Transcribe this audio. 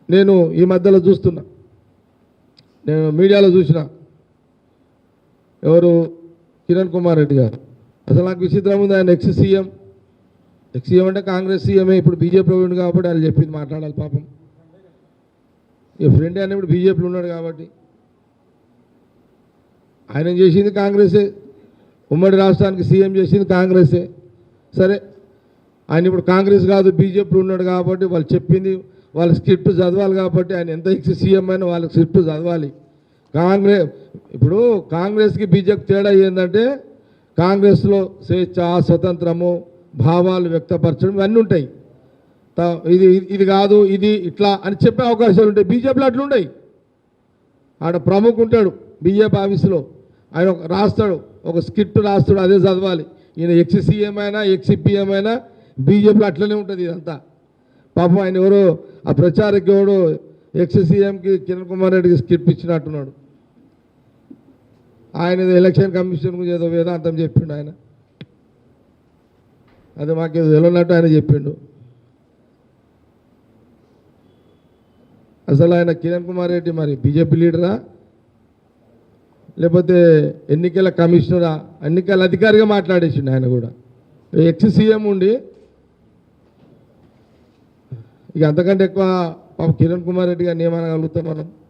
నేను ఈ మధ్యలో చూస్తున్నా, నేను మీడియాలో చూసిన ఎవరు కిరణ్ కుమార్ రెడ్డి గారు. అసలు నాకు విచిత్రం ఉంది, ఆయన ఎక్స్ సీఎం అంటే కాంగ్రెస్ సీఎమే, ఇప్పుడు బీజేపీ ఉండు కాబట్టి ఆయన చెప్పింది మాట్లాడాలి పాపం. ఈ ఫ్రెండ్ అని ఇప్పుడు బీజేపీలో ఉన్నాడు కాబట్టి ఆయన చేసింది కాంగ్రెసే, ఉమ్మడి రాష్ట్రానికి సీఎం చేసింది కాంగ్రెసే. సరే ఆయన ఇప్పుడు కాంగ్రెస్ కాదు బీజేపీలో ఉన్నాడు కాబట్టి వాళ్ళు చెప్పింది వాళ్ళ స్క్రిప్ట్ చదవాలి కాబట్టి ఆయన ఎంత ఎక్స్ సీఎం అయినా వాళ్ళ స్క్రిప్ట్ చదవాలి. ఇప్పుడు కాంగ్రెస్కి బీజేపీ తేడా ఏంటంటే కాంగ్రెస్లో స్వేచ్ఛ, స్వతంత్రము, భావాలు వ్యక్తపరచడం ఇవన్నీ ఉంటాయి. ఇది కాదు ఇది ఇట్లా అని చెప్పే అవకాశాలు ఉంటాయి. బీజేపీలో అట్లుంటాయి. ఆడ ప్రముఖ ఉంటాడు బీజేపీ ఆఫీసులో, ఆయన రాస్తాడు ఒక స్క్రిప్ట్ రాస్తాడు, అదే చదవాలి. ఈయన ఎక్స్ సీఎం అయినా ఎక్స్ పిఎం అయినా బీజేపీలో అట్లనే ఉంటుంది ఇదంతా. పాపం ఆయన ఎవరో ఆ ప్రచారకి ఎవడో ఎక్స్ సీఎంకి కిరణ్ కుమార్ రెడ్డికి స్క్రిప్ట్ ఇచ్చినట్టున్నాడు. ఆయన ఎలక్షన్ కమిషన్ గురించి ఏదో వేదాంతం చెప్పిండు ఆయన, అది మాకేదో తెలియనట్టు ఆయన చెప్పిండు. అసలు ఆయన కిరణ్ కుమార్ రెడ్డి మరి బీజేపీ లీడరా లేకపోతే ఎన్నికల కమిషనరా? ఎన్నికల అధికారిగా మాట్లాడేసిండు ఆయన కూడా. ఎక్స్ సీఎం ఉండి ఇక అంతకంటే ఎక్కువ పాపం కిరణ్ కుమార్ రెడ్డి గారిని ఏమనగలుగుతాం మనం?